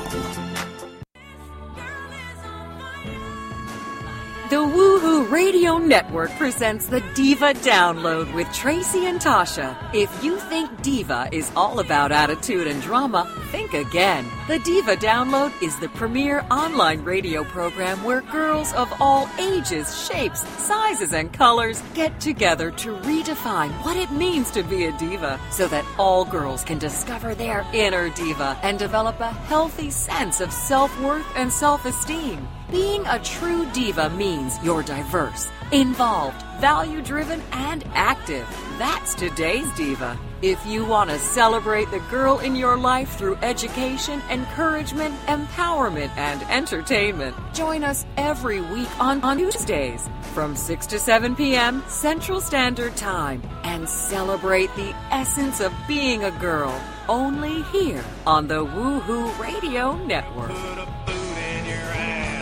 The Woohoo Radio Network presents the Diva Download with Tracy and Tasha. If you think Diva is all about attitude and drama, think again. The Diva Download is the premier online radio program where girls of all ages, shapes, sizes, and colors get together to redefine what it means to be a diva so that all girls can discover their inner diva and develop a healthy sense of self-worth and self-esteem. Being a true diva means you're diverse, involved, value-driven, and active. That's today's diva. If you want to celebrate the girl in your life through education, encouragement, empowerment, and entertainment, join us every week on Tuesdays from 6 to 7 p.m. Central Standard Time and celebrate the essence of being a girl only here on the Woohoo Radio Network.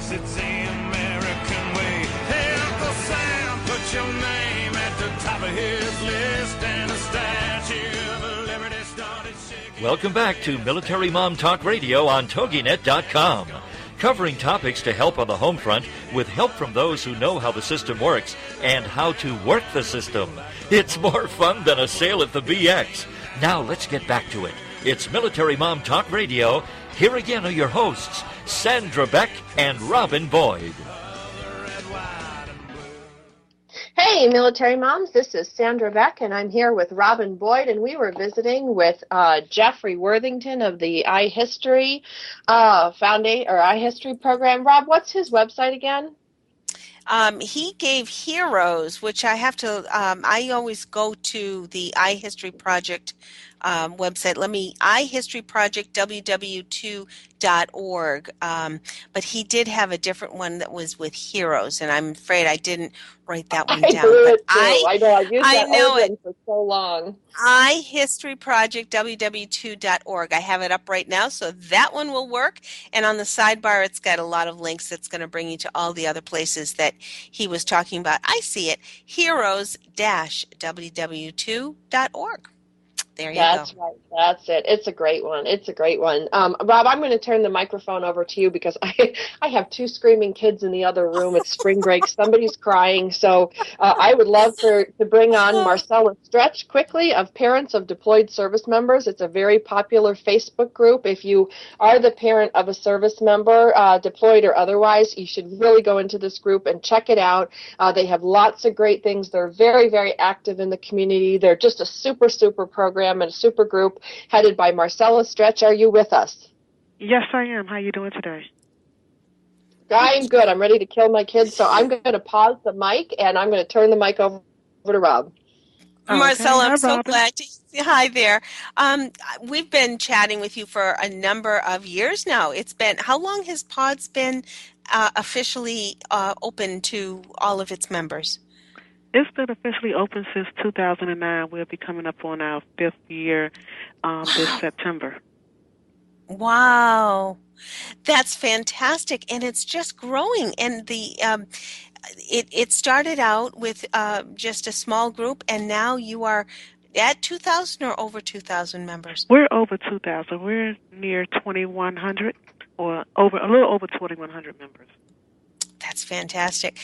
It's the American way. Hey, Uncle Sam, put your name at the top of his list, and the Statue of Liberty started shaking. Welcome back to Military Mom Talk Radio on TogiNet.com. Covering topics to help on the home front with help from those who know how the system works and how to work the system. It's more fun than a sale at the BX. Now let's get back to it. It's Military Mom Talk Radio. Here again are your hosts, Sandra Beck and Robin Boyd. Hey, military moms, this is Sandra Beck, and I'm here with Robin Boyd, and we were visiting with Jeffrey Worthington of the iHistory iHistory program. Rob, what's his website again? He gave Heroes, which I have to, I always go to the iHistory Project website. iHistoryProject, www2.org. But he did have a different one that was with Heroes, and I'm afraid I didn't write that one down. I know, I've used that one for so long. iHistoryProject, www2.org. I have it up right now, so that one will work. And on the sidebar, it's got a lot of links that's going to bring you to all the other places that he was talking about. I see it, heroes-ww2.org. There you go. That's right. That's it. It's a great one. It's a great one. Rob, I'm going to turn the microphone over to you because I have two screaming kids in the other room. It's spring break. Somebody's crying. So I would love to bring on Marcella Stretch quickly of Parents of Deployed Service Members. It's a very popular Facebook group. If you are the parent of a service member, deployed or otherwise, you should really go into this group and check it out. They have lots of great things. They're very, very active in the community. They're just a super, super program and a super group headed by Marcella Stretch. Are you with us? Yes, I am. How are you doing today? I'm good. I'm ready to kill my kids, so I'm going to pause the mic, and I'm going to turn the mic over to Rob. Okay. Marcella, I'm so Robin. glad to see. Hi there. We've been chatting with you for a number of years now. How long has PODS been officially open to all of its members? It's been officially open since 2009. We'll be coming up on our 5th year this September. Wow. That's fantastic, and it's just growing. And it started out with just a small group, and now you are at 2,000 or over 2,000 members? We're over 2,000. We're near 2,100 or a little over 2,100 members. That's fantastic.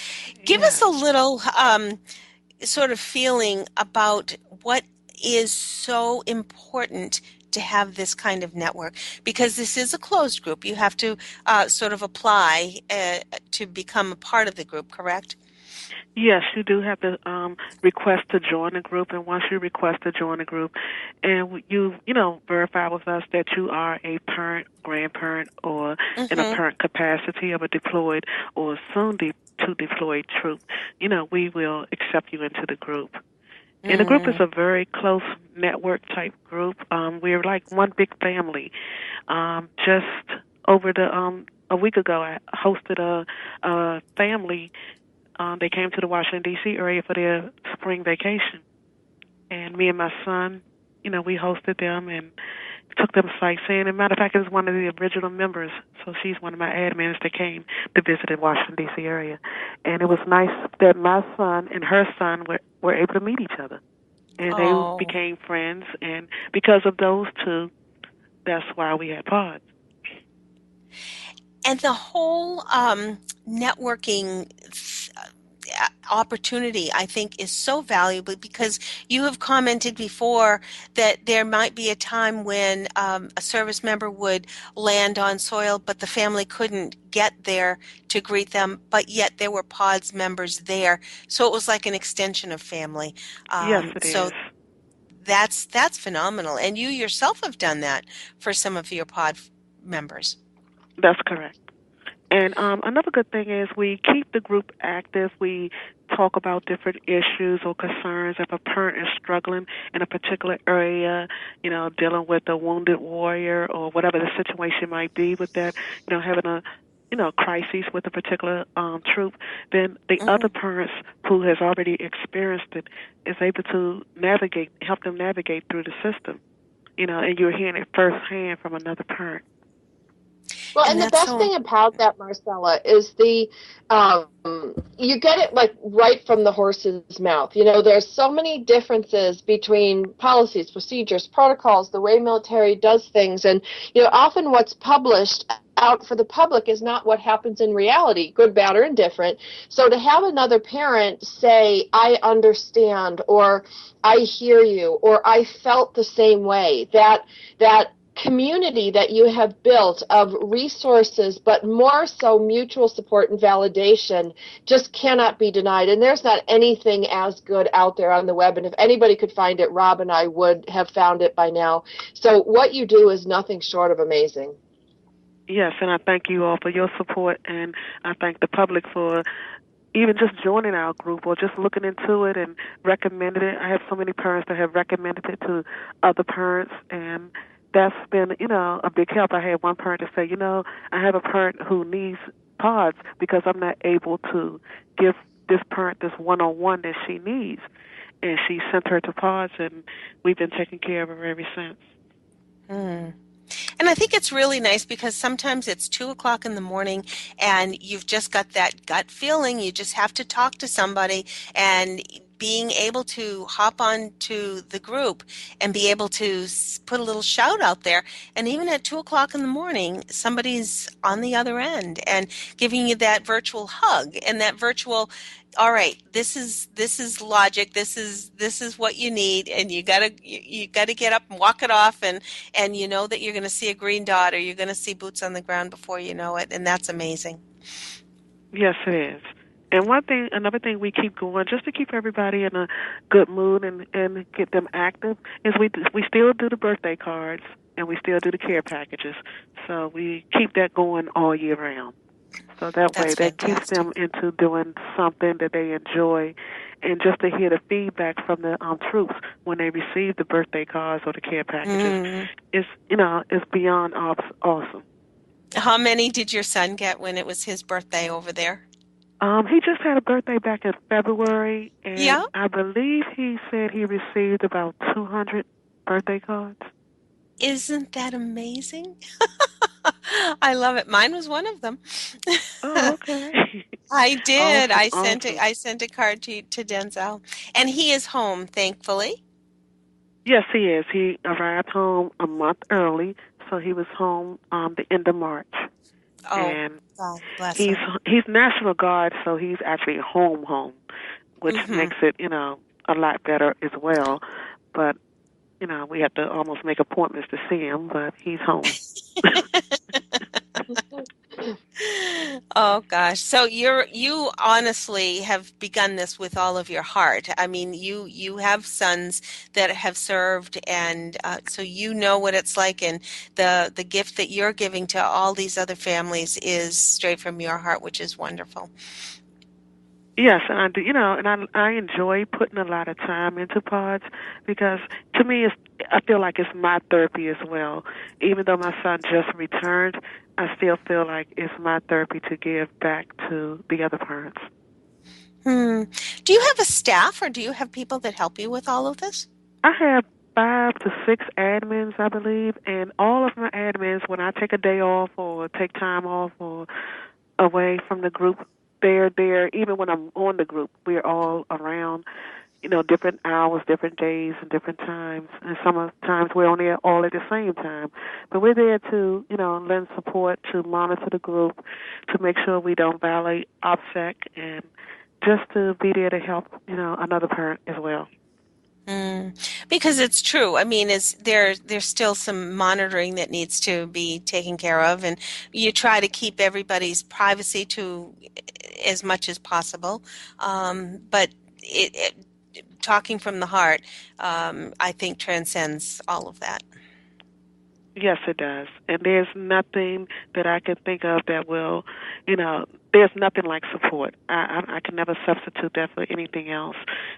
Give us a little sort of feeling about what is so important to have this kind of network, because this is a closed group. You have to sort of apply to become a part of the group, correct? Yes, you do have to request to join a group, and once you request to join a group, and you verify with us that you are a parent, grandparent, or in a parent capacity of a deployed or soon to deployed troop, we will accept you into the group. And the group is a very close network type group. We're like one big family. Just over a week ago, I hosted a family. They came to the Washington, D.C. area for their spring vacation. And me and my son, we hosted them and took them sightseeing. As a matter of fact, it was one of the original members. So she's one of my admins that came to visit the Washington, D.C. area. And it was nice that my son and her son were able to meet each other. And they became friends. And because of those two, that's why we had pods. And the whole networking opportunity, I think, is so valuable, because you have commented before that there might be a time when a service member would land on soil, but the family couldn't get there to greet them, but yet there were PODS members there. So it was like an extension of family. Yes, it So is. that's phenomenal. And you yourself have done that for some of your POD members. That's correct. And another good thing is we keep the group active. We talk about different issues or concerns. If a parent is struggling in a particular area, dealing with a wounded warrior or whatever the situation might be with that, having a crisis with a particular troop, then the other parents who has already experienced it is able to help them navigate through the system, and you're hearing it firsthand from another parent. Well, and the best thing about that, Marcella, is you get it like right from the horse's mouth. There's so many differences between policies, procedures, protocols, the way military does things, and often what's published out for the public is not what happens in reality, good, bad, or indifferent. So to have another parent say, "I understand," or "I hear you," or "I felt the same way," that community that you have built of resources, but more so mutual support and validation, just cannot be denied. And there's not anything as good out there on the web. And if anybody could find it, Rob and I would have found it by now. So what you do is nothing short of amazing. Yes, and I thank you all for your support, and I thank the public for even just joining our group or just looking into it and recommending it. I have so many parents that have recommended it to other parents, and that's been, a big help. I had one parent to say, I have a parent who needs PODS because I'm not able to give this parent this one-on-one that she needs. And she sent her to PODS, and we've been taking care of her ever since. And I think it's really nice because sometimes it's 2:00 in the morning and you've just got that gut feeling. You just have to talk to somebody, and being able to hop on to the group and be able to put a little shout out there. And even at 2:00 in the morning, somebody's on the other end and giving you that virtual hug and that virtual, all right, this is logic. This is what you need, and you gotta get up and walk it off, and you know that you're going to see a green dot or you're going to see boots on the ground before you know it, and that's amazing. Yes, it is. And another thing we keep going, just to keep everybody in a good mood and get them active, is we still do the birthday cards and we still do the care packages. So we keep that going all year round. So that way that keeps them into doing something that they enjoy. And just to hear the feedback from the troops when they receive the birthday cards or the care packages is beyond awesome. How many did your son get when it was his birthday over there? He just had a birthday back in February, and I believe he said he received about 200 birthday cards. Isn't that amazing? I love it. Mine was one of them. Oh, okay. I did. Awesome, I sent a card to Denzel, and he is home, thankfully. Yes, he is. He arrived home a month early, so he was home the end of March. Oh, and God bless him. He's National Guard, so he's actually home, which makes it a lot better as well. But we have to almost make appointments to see him, but he's home. Oh gosh. So you honestly have begun this with all of your heart. I mean, you have sons that have served, and so you know what it's like, and the gift that you're giving to all these other families is straight from your heart, which is wonderful. Yes, and I do, and I enjoy putting a lot of time into PODS because to me, I feel like it's my therapy as well. Even though my son just returned, I still feel like it's my therapy to give back to the other parents. Do you have a staff, or do you have people that help you with all of this? I have 5 to 6 admins, I believe, and all of my admins, when I take a day off or take time off or away from the group, they're there. Even when I'm on the group, we're all around, different hours, different days, and different times. And sometimes we're only all at the same time. But we're there to, lend support, to monitor the group, to make sure we don't violate OPSEC, and just to be there to help, another parent as well. Because it's true. I mean, there's still some monitoring that needs to be taken care of, and you try to keep everybody's privacy to as much as possible. But talking from the heart, I think transcends all of that. Yes, it does. And there's nothing that I can think of that will, there's nothing like support. I can never substitute that for anything else.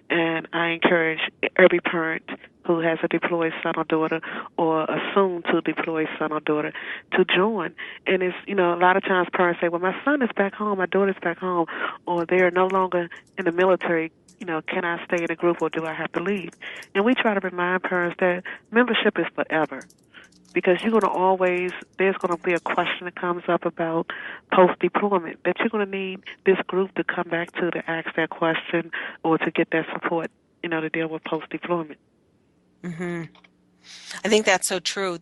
And I encourage every parent who has a deployed son or daughter or a soon-to-deploy son or daughter to join. And it's, a lot of times parents say, well, my son is back home, my daughter's back home, or they're no longer in the military. Can I stay in a group or do I have to leave? And we try to remind parents that membership is forever. Because there's going to be a question that comes up about post-deployment, that you're going to need this group to come back to ask that question or to get that support, to deal with post-deployment. Mm-hmm. I think that's so true.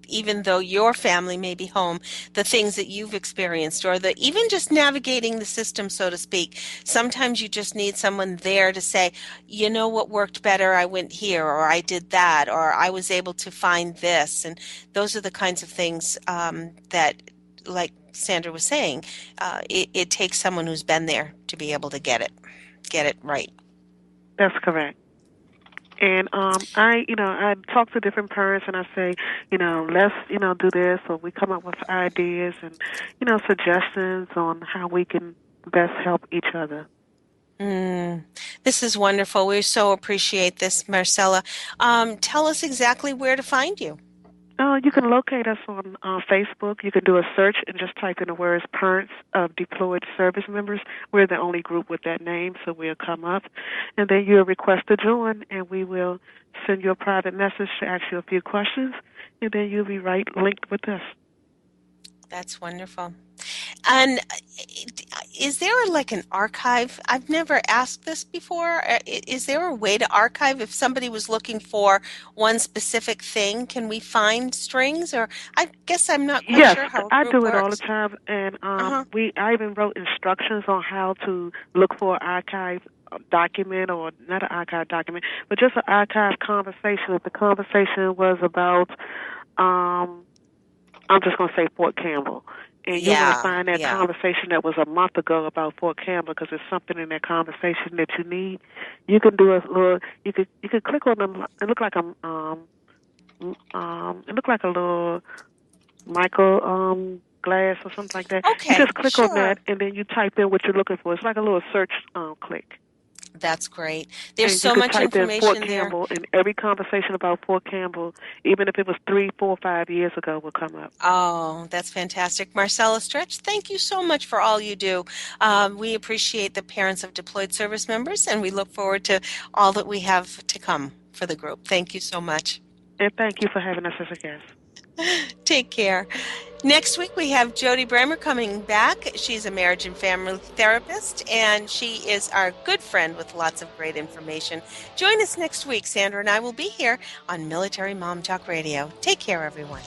Even though your family may be home, the things that you've experienced or even just navigating the system, so to speak, sometimes you just need someone there to say, you know what worked better, I went here, or I did that, or I was able to find this. And those are the kinds of things that, like Sandra was saying, it takes someone who's been there to be able to get it right. That's correct. And I talk to different parents and I say, let's, do this, or we come up with ideas and, suggestions on how we can best help each other. This is wonderful. We so appreciate this, Marcella. Tell us exactly where to find you. You can locate us on Facebook. You can do a search and just type in the words Parents of Deployed Service Members. We're the only group with that name, so we'll come up. And then you'll request to join, and we will send you a private message to ask you a few questions, and then you'll be linked with us. That's wonderful. And is there an archive? I've never asked this before. Is there a way to archive if somebody was looking for one specific thing? Can we find strings? Or I guess I'm not quite sure how I do works. it all the time. And I even wrote instructions on how to look for an archive document, or not an archive document, but just an archive conversation. If the conversation was about, I'm just going to say Fort Campbell. And you might find that conversation that was a month ago about Fort Campbell, because there's something in that conversation that you need. You can do a little. You could click on them. It look like a little micro glass or something like that. Okay, you just click on that, and then you type in what you're looking for. It's like a little search click. That's great. There's so much information Fort there. Campbell, and every conversation about Fort Campbell, even if it was 3, 4, 5 years ago, will come up. Oh, that's fantastic. Marcella Stretch, thank you so much for all you do. We appreciate the parents of deployed service members, and we look forward to all that we have to come for the group. Thank you so much. And thank you for having us as a guest. Take care. Next week, we have Jody Bremer coming back. She's a marriage and family therapist, and she is our good friend with lots of great information. Join us next week. Sandra and I will be here on Military Mom Talk Radio. Take care, everyone.